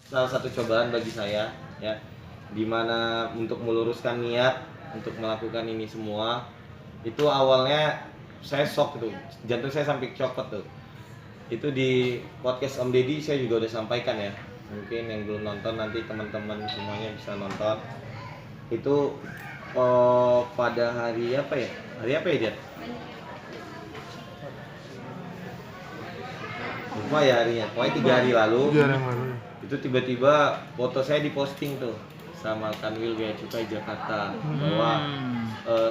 salah satu cobaan bagi saya ya, dimana untuk meluruskan niat untuk melakukan ini semua. Itu awalnya saya shock tuh, jantung saya sampai copot tuh. Itu di podcast Om Deddy saya juga udah sampaikan ya, mungkin yang belum nonton nanti teman-teman semuanya bisa nonton. Itu pada hari apa ya, Jat? Lupa ya harinya, pokoknya 3 hari lalu. Itu tiba-tiba foto saya diposting tuh sama Kanwil Bea Cukai Jakarta, bahwa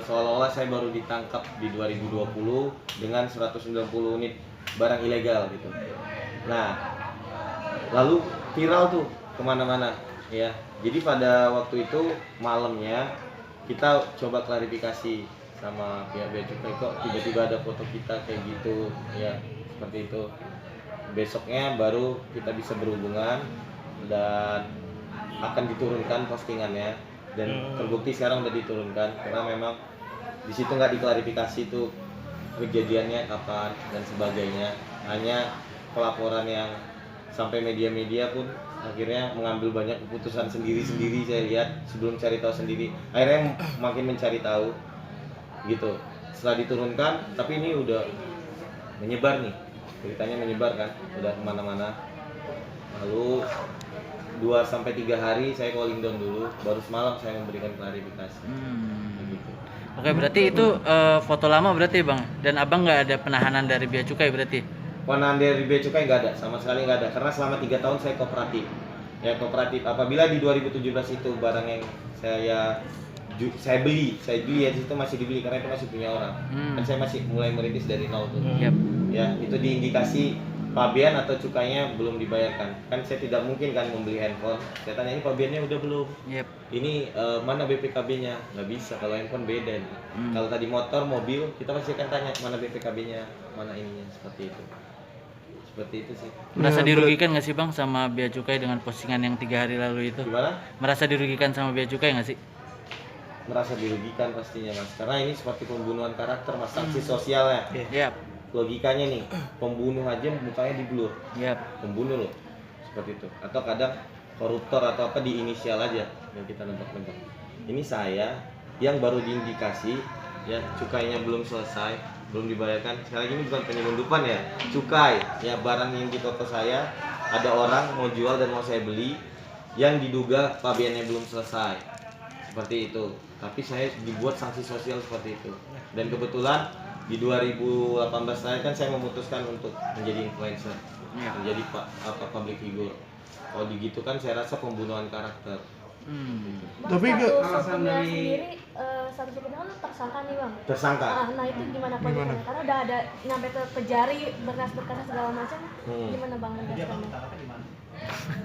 seolah-olah saya baru ditangkap di 2020 dengan 190 unit barang ilegal gitu. Nah, lalu viral tuh kemana-mana ya. Jadi pada waktu itu malamnya kita coba klarifikasi sama pihak Bea Cukai, kok tiba-tiba ada foto kita kayak gitu ya, seperti itu. Besoknya baru kita bisa berhubungan dan akan diturunkan postingannya, dan terbukti sekarang udah diturunkan karena memang di situ nggak diklarifikasi tuh kejadiannya kapan dan sebagainya, hanya pelaporan yang sampai media-media pun akhirnya mengambil banyak keputusan sendiri-sendiri. Saya lihat sebelum cari tahu sendiri, akhirnya makin mencari tahu gitu. Setelah diturunkan, tapi ini udah menyebar nih, beritanya menyebar kan, udah kemana-mana. Lalu 2-3 hari saya calling down dulu, baru semalam saya memberikan klarifikasi. Begitu. Oke, berarti itu foto lama berarti Bang, dan Abang nggak ada penahanan dari Bea Cukai berarti? Penahanan dari Bea Cukai nggak ada, sama sekali nggak ada, karena selama 3 tahun saya kooperatif. Ya kooperatif, apabila di 2017 itu barang yang saya beli ya, itu masih dibeli karena itu masih punya orang. Kan saya masih mulai merintis dari nol tuh. Ya, itu diindikasi pabean atau cukainya belum dibayarkan. Kan saya tidak mungkin kan membeli handphone, saya tanya ini pabeannya udah belum? Ini mana BPKB-nya? Nggak bisa, kalau handphone beda nih. Kalau tadi motor, mobil, kita pasti akan tanya mana BPKB-nya, mana ininya, seperti itu. Seperti itu sih. Merasa dirugikan nggak sih Bang sama Bea Cukai dengan postingan yang 3 hari lalu itu? Gimana? Merasa dirugikan sama Bea Cukai nggak sih? Merasa dirugikan pastinya Mas, karena ini seperti pembunuhan karakter Mas, sanksi sosialnya. Logikanya nih, pembunuh aja mukanya diblur. Pembunuh loh, seperti itu. Atau kadang koruptor atau apa di inisial aja yang kita nebak-nebak. Ini saya yang baru diindikasi ya, cukainya belum selesai, belum dibayarkan. Sekali lagi ini bukan penyelundupan ya, cukai ya, barang yang di toko saya ada orang mau jual dan mau saya beli, yang diduga pabeannya belum selesai, seperti itu. Tapi saya dibuat sanksi sosial seperti itu. Dan kebetulan di 2018 saya kan saya memutuskan untuk menjadi influencer, menjadi public figure. Kalau begitu kan saya rasa pembunuhan karakter. Tapi alasan dari satu hukumnya kan tersangka nih Bang. Tersangka. Nah itu gimana kondisinya? Karena udah ada nyampe ke jari, berkas-berkasnya segala macam. Gimana Bang menjelaskannya?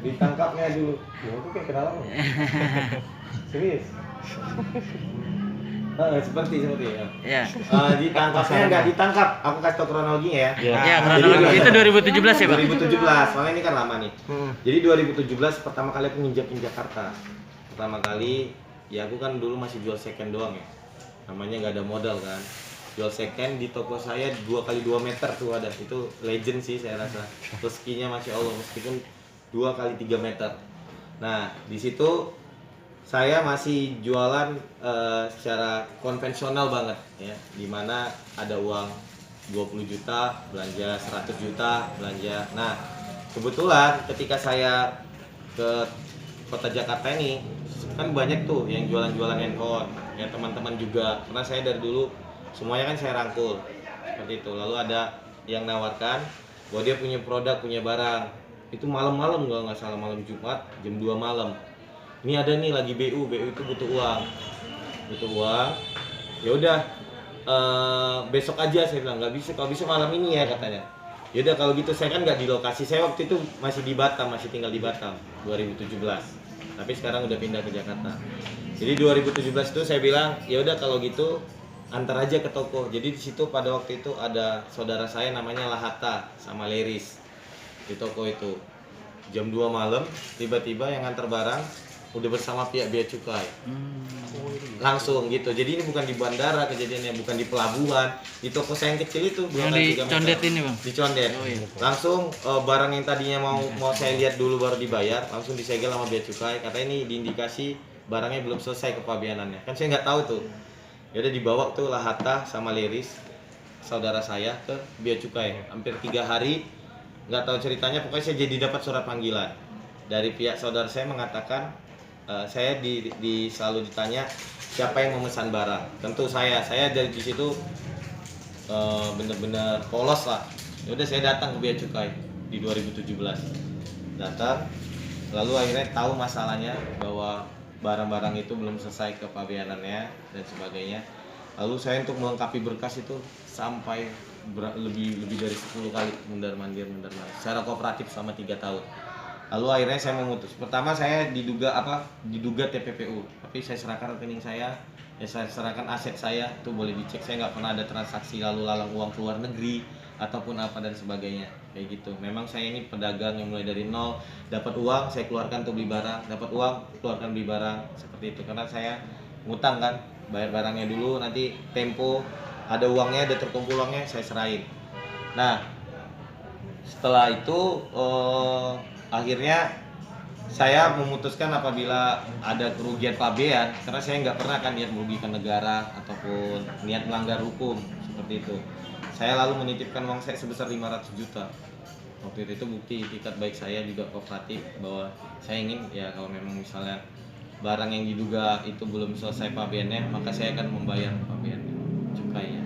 Ditangkapnya dulu. Ya itu kayak kenalan. Serius. Seperti ya. Ditangkapnya nggak ditangkap. Aku kasih tau kronologinya ya. Ya, kronologi itu 2017 ya Bang? 2017, soalnya ini kan lama nih. Jadi 2017 pertama kali aku nginjak Jakarta. Pertama kali, ya aku kan dulu masih jual second doang ya. Namanya nggak ada modal kan. Jual second di toko saya 2x2 meter tuh ada. Itu legend sih saya rasa. Rezekinya Masya Allah, meskipun 2x3 meter. Nah, di situ saya masih jualan secara konvensional banget ya, dimana ada uang 20 juta belanja, 100 juta belanja. Nah kebetulan ketika saya ke kota Jakarta ini kan banyak tuh yang jualan-jualan handphone ya, teman-teman juga, karena saya dari dulu semuanya kan saya rangkul seperti itu. Lalu ada yang nawarkan bahwa dia punya produk, punya barang, itu malam-malam kalau nggak salah, malam Jumat jam 2 malam. Ini ada nih lagi BU itu butuh uang, ya udah besok aja, saya bilang nggak bisa, kalau bisa malam ini ya katanya. Ya udah kalau gitu, saya kan nggak di lokasi, saya waktu itu masih di Batam, masih tinggal di Batam 2017, tapi sekarang udah pindah ke Jakarta. Jadi 2017 itu saya bilang ya udah kalau gitu antar aja ke toko. Jadi di situ pada waktu itu ada saudara saya namanya Lahata sama Leris di toko itu. Jam 2 malam tiba-tiba yang antar barang udah bersama pihak bea cukai. Langsung gitu. Jadi ini bukan di bandara kejadiannya, bukan di pelabuhan. Di toko saya yang kecil itu Yang di Condet ini bang. di Condet. Oh, iya. Langsung barang yang tadinya mau saya lihat dulu baru dibayar, langsung disegel sama bea cukai. Katanya ini diindikasi barangnya belum selesai kepabeanannya. Kan saya nggak tahu tuh. Ya udah dibawa tuh Lahata sama Liris, saudara saya ke bea cukai. Hampir 3 hari, nggak tahu ceritanya. Pokoknya saya jadi dapat surat panggilan dari pihak saudara saya mengatakan saya selalu ditanya siapa yang memesan barang. Tentu saya dari di situ bener-bener polos lah. Ya udah saya datang ke bea cukai di 2017. Datang, lalu akhirnya tahu masalahnya bahwa barang-barang itu belum selesai kepabeanannya dan sebagainya. Lalu saya untuk melengkapi berkas itu sampai lebih dari 10 kali mundar-mandir secara kooperatif selama 3 tahun. Lalu akhirnya saya memutus. Pertama saya diduga TPPU, tapi saya serahkan rekening saya, saya serahkan aset saya, itu boleh dicek. Saya nggak pernah ada transaksi lalu lalang uang ke luar negeri ataupun apa dan sebagainya kayak gitu. Memang saya ini pedagang yang mulai dari nol, dapat uang saya keluarkan untuk beli barang, dapat uang keluarkan beli barang seperti itu. Karena saya ngutang kan, bayar barangnya dulu, nanti tempo ada uangnya, ada terkumpul uangnya saya serahin. Nah setelah itu akhirnya saya memutuskan apabila ada kerugian pabean, karena saya nggak pernah kan niat merugikan negara ataupun niat melanggar hukum seperti itu. Saya lalu menitipkan uang saya sebesar 500 juta. Waktu itu bukti itikat baik saya juga kooperatif bahwa saya ingin ya kalau memang misalnya barang yang diduga itu belum selesai pabeannya, maka saya akan membayar pabean cukainya.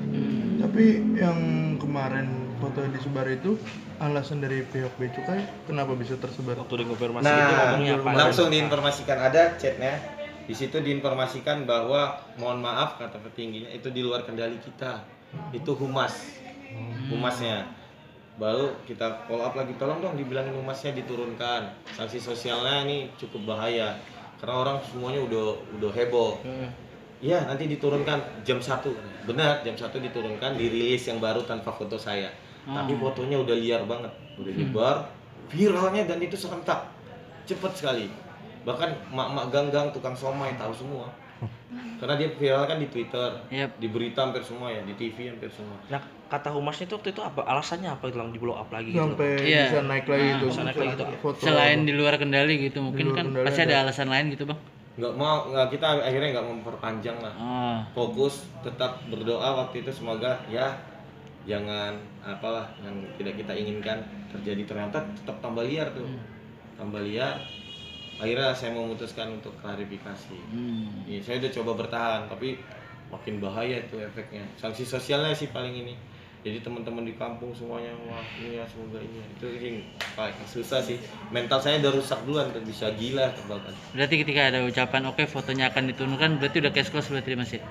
Tapi yang kemarin foto yang disebar itu alasan dari pihak bea cukai kenapa bisa tersebar? Waktu dikonfirmasi Nah, itu ngomongnya apa? langsung diinformasikan, ada chatnya. Di situ diinformasikan bahwa mohon maaf kata petingginya itu di luar kendali kita. Itu humasnya. Baru kita follow up lagi, tolong dong dibilangin humasnya diturunkan. Sanksi sosialnya ini cukup bahaya karena orang semuanya udah heboh. Iya, nanti diturunkan jam 1. Benar, jam 1 diturunkan, dirilis yang baru tanpa foto saya. Tapi fotonya udah liar banget, udah nyebar, viralnya dan itu serentak, cepet sekali. Bahkan mak-mak gang-gang tukang somai tahu semua. Karena dia viral kan di Twitter, di berita hampir semua ya, di TV hampir semua. Nah, kata humasnya itu waktu itu apa? Alasannya apa hilang di blow up lagi gitu? Sampai bisa naik lagi itu. Bisa naik lagi itu. Foto. Selain di luar kendali gitu, mungkin kan kendali pasti ada alasan lain gitu bang. Kita akhirnya nggak memperpanjang lah. Fokus tetap berdoa waktu itu semoga ya jangan apalah yang tidak kita inginkan terjadi, ternyata tetap tambah liar tuh. Tambah liar. Akhirnya saya memutuskan untuk klarifikasi. Ya, saya udah coba bertahan tapi makin bahaya itu efeknya. Sanksi sosialnya sih paling ini. Jadi teman-teman di kampung semuanya wah ini ya semoga ini itu sih paling susah sih. Mental saya udah rusak duluan tuh, bisa gila bahkan. Berarti ketika ada ucapan oke fotonya akan diturunkan berarti udah case close berarti masih.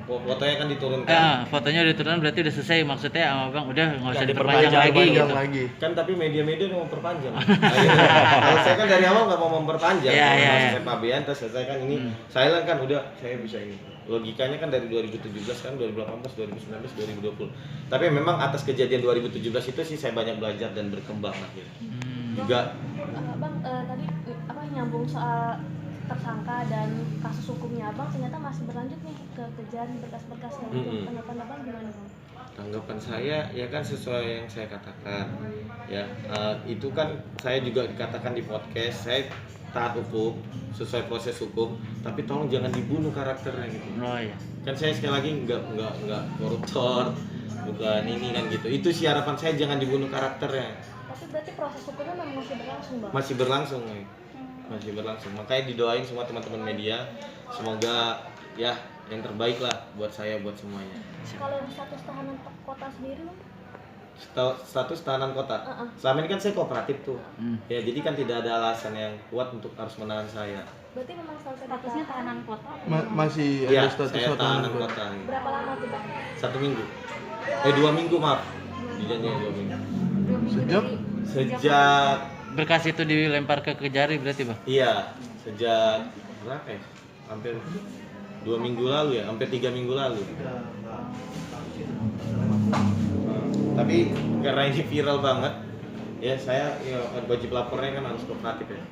Fotonya kan diturunkan. Fotonya udah diturunkan berarti udah selesai maksudnya sama bang udah nggak usah diperpanjang diperpanjang lagi gitu. Kan tapi media-media mau memperpanjang. Kalau saya kan dari awal nggak mau memperpanjang. Saya pabean terus selesai kan ini silent kan udah saya bisa ini. Logikanya kan dari 2017 kan 2018, 2019, 2020. Tapi memang atas kejadian 2017 itu sih saya banyak belajar dan berkembang akhirnya. Juga Bang, tadi nyambung soal tersangka dan kasus hukumnya abang ternyata masih berlanjut nih ke kejar berkas-berkas yang itu. Tanggapan abang gimana bang? Tanggapan saya ya kan sesuai yang saya katakan ya, itu kan saya juga dikatakan di podcast saya taat hukum sesuai proses hukum, tapi tolong jangan dibunuh karakternya gitu. Kan saya sekali lagi nggak koruptor, bukan ini kan gitu. Itu sih harapan saya, jangan dibunuh karakternya. Tapi berarti proses hukumnya memang masih berlangsung bang? Masih berlangsung nih. Masih berlangsung. Makanya didoain semua teman-teman media, semoga ya yang terbaik lah buat saya, buat semuanya. Kalau status tahanan kota sendiri bang? Status tahanan kota. Selama ini kan saya kooperatif tuh. Ya jadi kan tidak ada alasan yang kuat untuk harus menahan saya. Berarti memang statusnya tahanan kota? Masih ya, ada status saya tahanan kota. Berapa lama tuh bang? 1 minggu. 2 minggu maaf. Dijanjiin 2 minggu. Sejak berkas itu dilempar ke Kejari berarti bang? Iya, sejak berapa ya? Hampir 2 minggu lalu ya, hampir 3 minggu lalu. Tapi karena ini viral banget, ya saya ya, wajib lapornya kan harus kooperatif ya.